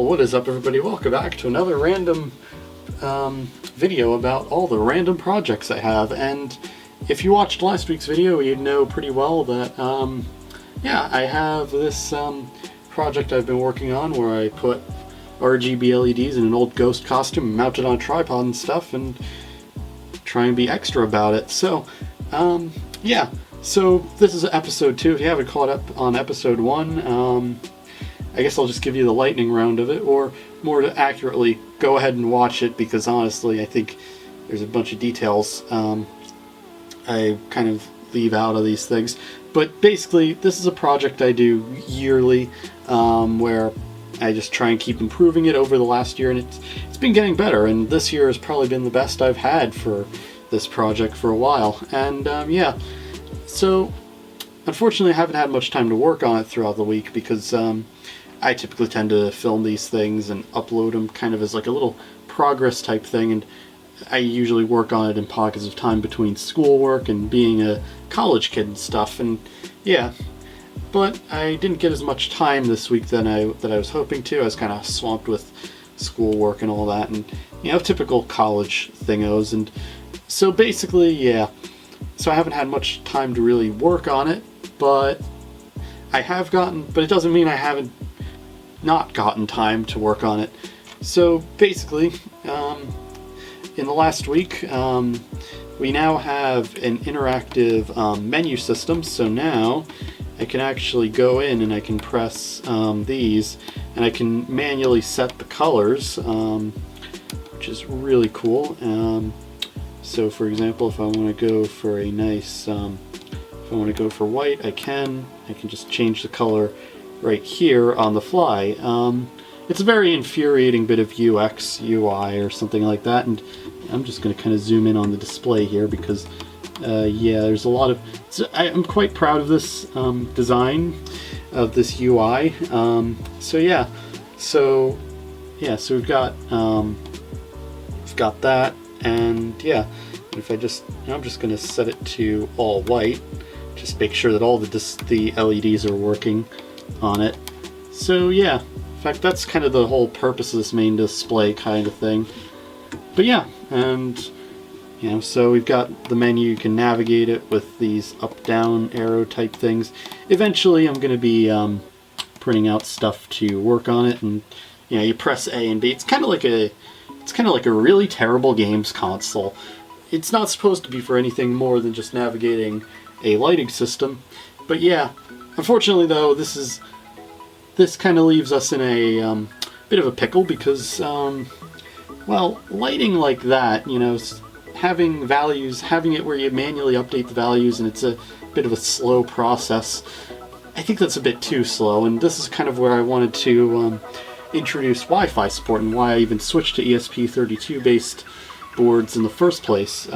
What is up, everybody? Welcome back to another random video about all the random projects I have. And if you watched last week's video, you'd know pretty well that yeah, I have this project I've been working on where I put RGB LEDs in an old ghost costume, mounted on a tripod and stuff, and try and be extra about it. So yeah, so this is episode 2. If you haven't caught up on episode 1, I guess I'll just give you the lightning round of it, or more accurately, go ahead and watch it, because honestly I think there's a bunch of details I kind of leave out of these things. But basically, this is a project I do yearly, where I just try and keep improving it over the last year, and it's been getting better, and this year has probably been the best I've had for this project for a while. And yeah, so unfortunately I haven't had much time to work on it throughout the week, because I typically tend to film these things and upload them kind of as like a little progress type thing, and I usually work on it in pockets of time between schoolwork and being a college kid and stuff. And yeah, but I didn't get as much time this week that I was hoping to. I was kind of swamped with schoolwork and all that, and you know, typical college thingos. And so basically, yeah, so I haven't had much time to really work on it, but I have gotten, but it doesn't mean I haven't not gotten time to work on it. So basically, in the last week, we now have an interactive menu system. So now I can actually go in and I can press these, and I can manually set the colors, which is really cool. So for example, if I want to go for a nice, if I want to go for white, I can just change the color right here on the fly. It's a very infuriating bit of UX, UI, or something like that, and I'm just going to kind of zoom in on the display here, because yeah, there's a lot of, I'm quite proud of this design of this UI. So yeah, so we've got that, and yeah, if I'm just going to set it to all white, just make sure that all the LEDs are working on it. So yeah, in fact, that's kind of the whole purpose of this main display kind of thing. But yeah, and you know, so we've got the menu. You can navigate it with these up-down arrow type things. Eventually I'm going to be printing out stuff to work on it, and you know, you press A and B. It's kind of like a really terrible games console. It's not supposed to be for anything more than just navigating a lighting system. But yeah, unfortunately though, this kind of leaves us in a bit of a pickle, because well, lighting like that, you know, having values, having it where you manually update the values, and it's a bit of a slow process. I think that's a bit too slow, and this is kind of where I wanted to introduce Wi-Fi support, and why I even switched to ESP32 based boards in the first place.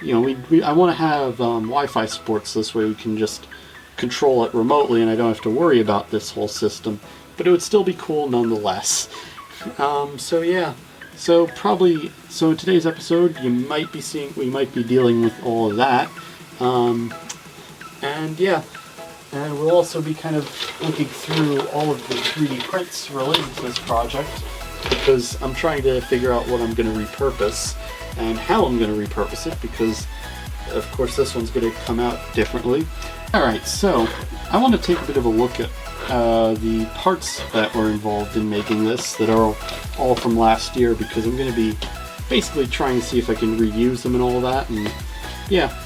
You know, I want to have Wi-Fi support, so this way we can just control it remotely, and I don't have to worry about this whole system. But it would still be cool nonetheless. So yeah, so in today's episode, we might be dealing with all of that, and yeah, and we'll also be kind of looking through all of the 3D prints related to this project, because I'm trying to figure out what I'm going to repurpose and how I'm going to repurpose it, because of course this one's going to come out differently. Alright, so I want to take a bit of a look at the parts that were involved in making this, that are all from last year, because I'm going to be basically trying to see if I can reuse them and all that. And yeah,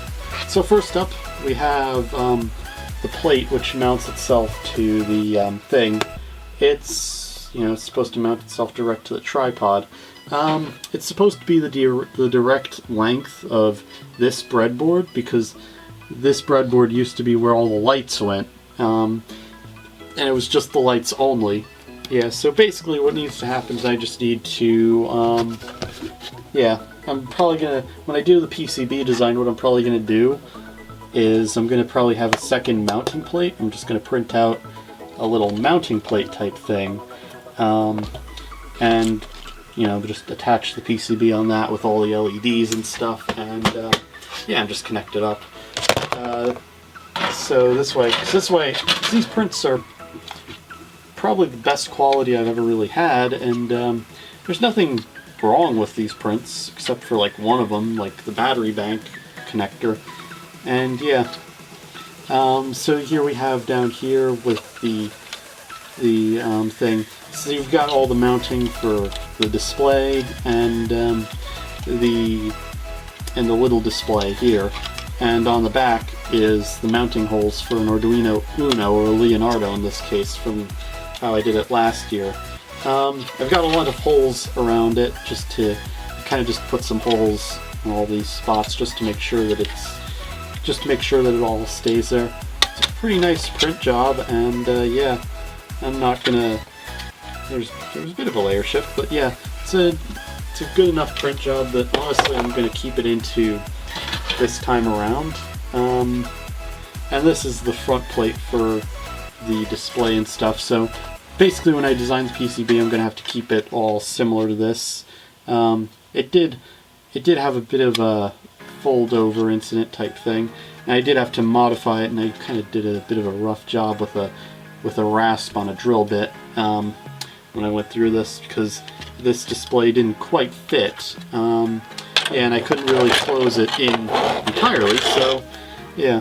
so first up we have the plate, which mounts itself to the thing. It's, you know, it's supposed to mount itself direct to the tripod. It's supposed to be the direct length of this breadboard, because this breadboard used to be where all the lights went, and it was just the lights only. Yeah, so basically what needs to happen is I just need to, yeah, I'm probably gonna, when I do the PCB design, what I'm probably gonna do is I'm gonna probably have a second mounting plate. I'm just gonna print out a little mounting plate type thing, and you know, just attach the PCB on that with all the LEDs and stuff, and yeah, and just connect it up. So this way, these prints are probably the best quality I've ever really had, and there's nothing wrong with these prints except for like one of them, like the battery bank connector. And yeah, so here we have down here with the thing. So you've got all the mounting for the display and the little display here, and on the back is the mounting holes for an Arduino Uno, or a Leonardo in this case, from how I did it last year. I've got a lot of holes around it, just to kind of just put some holes in all these spots, just to make sure that it all stays there. It's a pretty nice print job, and yeah, I'm not gonna. There's a bit of a layer shift, but yeah, it's a good enough print job that honestly I'm gonna keep it into this time around. And this is the front plate for the display and stuff. So basically, when I design the PCB, I'm gonna have to keep it all similar to this. It did have a bit of a fold over incident type thing, and I did have to modify it, and I kind of did a bit of a rough job with a rasp on a drill bit when I went through this, because this display didn't quite fit, and I couldn't really close it in entirely. So yeah,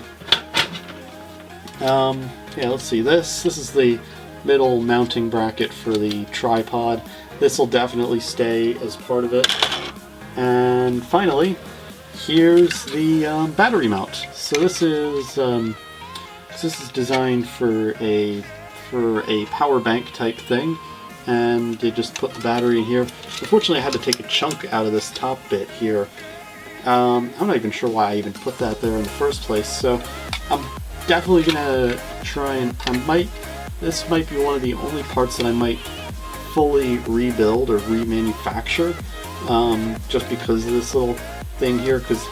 yeah. Let's see. This is the middle mounting bracket for the tripod. This will definitely stay as part of it. And finally, here's the battery mount. So this is designed for a power bank type thing, and you just put the battery in here. Unfortunately, I had to take a chunk out of this top bit here. I'm not even sure why I even put that there in the first place. So I'm definitely gonna try and this might be one of the only parts that I might fully rebuild or remanufacture, just because of this little thing here, because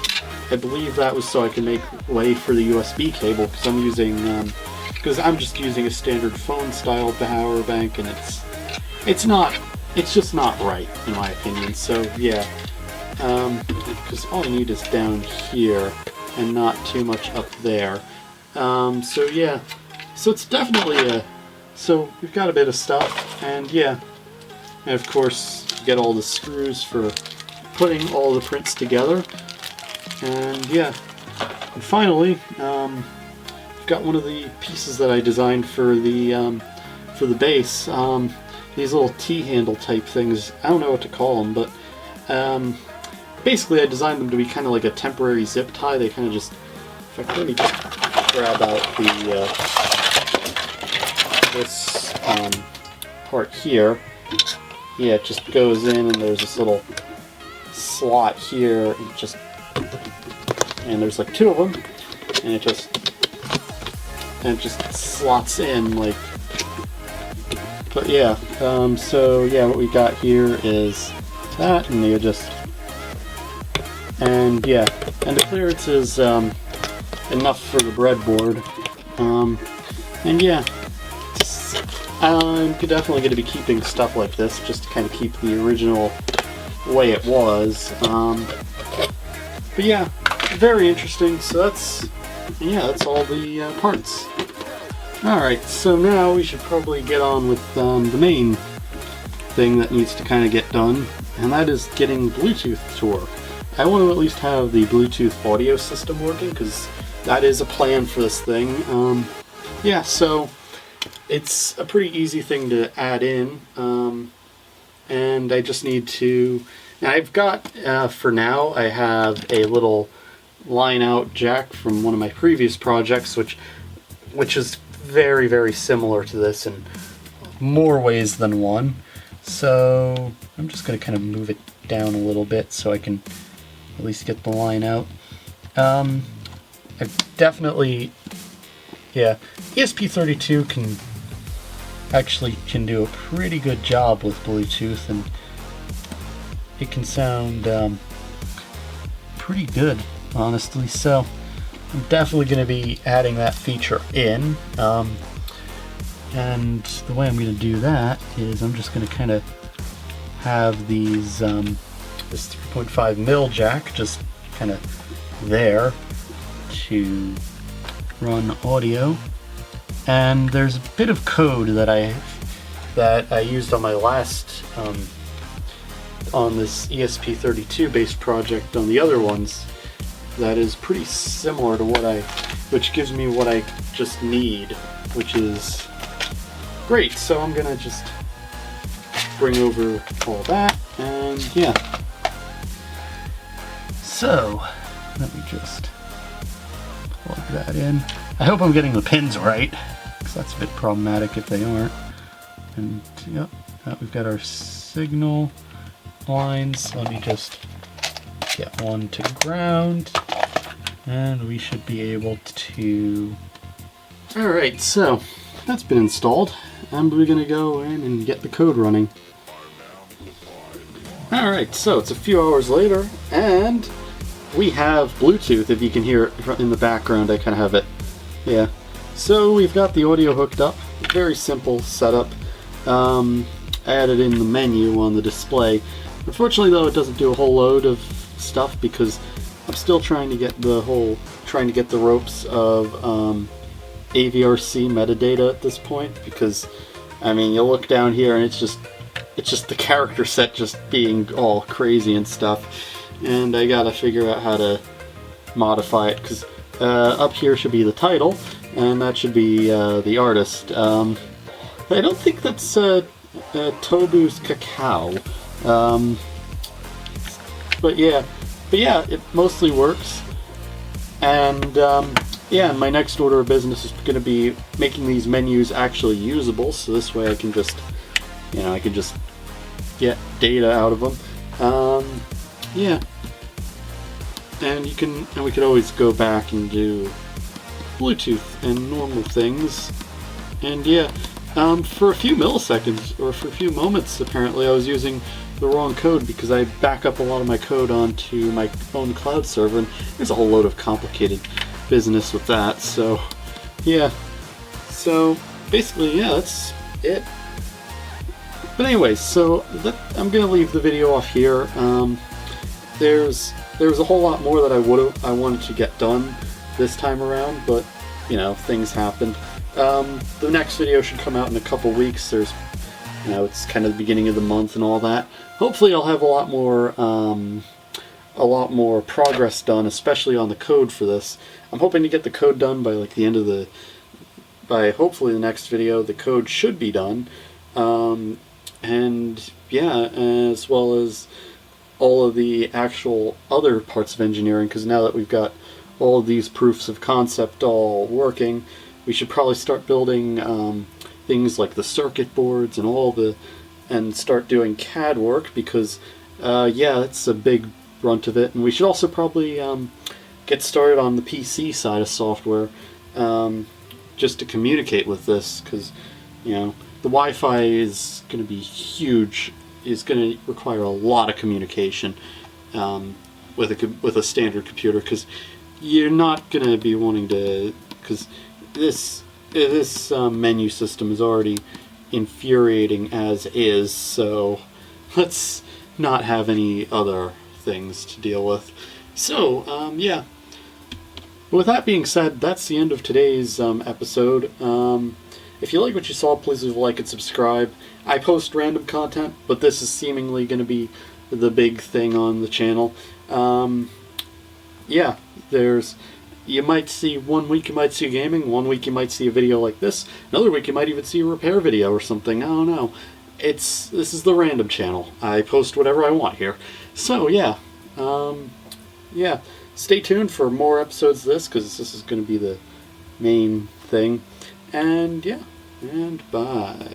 I believe that was so I can make way for the USB cable, because I'm just using a standard phone style power bank, and it's just not right in my opinion. So yeah, because all I need is down here and not too much up there. So yeah, so it's definitely so we've got a bit of stuff, and yeah, and of course get all the screws for putting all the prints together, and yeah, and finally I've got one of the pieces that I designed for the base. These little T-handle type things, I don't know what to call them, but basically I designed them to be kind of like a temporary zip tie. They kind of just, in fact, let me just grab out this part here. Yeah, it just goes in, and there's this little slot here, and there's like two of them, and it just slots in like. But yeah, so yeah, what we got here is that, and you just, and yeah, and the clearance is enough for the breadboard, and yeah, I'm definitely going to be keeping stuff like this just to kind of keep the original way it was. But yeah, very interesting. So that's all the parts. Alright, so now we should probably get on with the main thing that needs to kind of get done, and that is getting Bluetooth to work. I want to at least have the Bluetooth audio system working, because that is a plan for this thing. Yeah, so it's a pretty easy thing to add in, and I just need to, and I've got, for now, I have a little line out jack from one of my previous projects, which is very, very similar to this in more ways than one. So I'm just going to kind of move it down a little bit so I can at least get the line out. I've definitely, yeah, ESP32 can do a pretty good job with Bluetooth, and it can sound pretty good, honestly. So I'm definitely going to be adding that feature in, and the way I'm going to do that is I'm just going to kind of have these this 3.5mm jack just kind of there to run audio, and there's a bit of code that I that I used on my last, on this ESP32 based project on the other ones, that is pretty similar to which gives me what I just need, which is great. So I'm gonna just bring over all that, and yeah. So let me just plug that in. I hope I'm getting the pins right, because that's a bit problematic if they aren't. And yep, we've got our signal lines. Let me just get one to ground, and we should be able to... Alright, so that's been installed, and we're going to go in and get the code running. Alright, so it's a few hours later, and we have Bluetooth. If you can hear it in the background, I kind of have it. Yeah. So we've got the audio hooked up. Very simple setup. I added in the menu on the display. Unfortunately, though, it doesn't do a whole load of stuff because I'm still trying to get the ropes of AVRC metadata at this point. Because, I mean, you look down here and it's just the character set just being all crazy and stuff. And I gotta figure out how to modify it, because up here should be the title, and that should be the artist. I don't think that's Tobu's Cacao, but yeah, it mostly works. And yeah, my next order of business is going to be making these menus actually usable, so this way I can just, I can just get data out of them. Yeah, and we could always go back and do Bluetooth and normal things. And yeah, for a few milliseconds, or for a few moments apparently, I was using the wrong code because I back up a lot of my code onto my own cloud server, and there's a whole load of complicated business with that. So yeah, so basically, yeah, that's it. But anyways, so I'm gonna leave the video off here. There's a whole lot more that I wanted to get done this time around, but things happened. The next video should come out in a couple weeks. There's, it's kind of the beginning of the month and all that. Hopefully, I'll have a lot more progress done, especially on the code for this. I'm hoping to get the code done by like the end of by hopefully the next video. The code should be done, and yeah, as well as all of the actual other parts of engineering, because now that we've got all of these proofs of concept all working, we should probably start building things like the circuit boards and start doing CAD work, because yeah, that's a big brunt of it. And we should also probably get started on the PC side of software, just to communicate with this, because the Wi-Fi is going to be huge. Is going to require a lot of communication with a standard computer, because you're not going to be wanting to, because this menu system is already infuriating as is, so let's not have any other things to deal with. So yeah, with that being said, that's the end of today's episode. If you like what you saw, please leave a like and subscribe. I post random content, but this is seemingly going to be the big thing on the channel. Yeah, you might see, one week you might see gaming, one week you might see a video like this, another week you might even see a repair video or something. I don't know. This is the random channel. I post whatever I want here. So yeah, yeah, stay tuned for more episodes of this, because this is going to be the main thing. And yeah, and bye.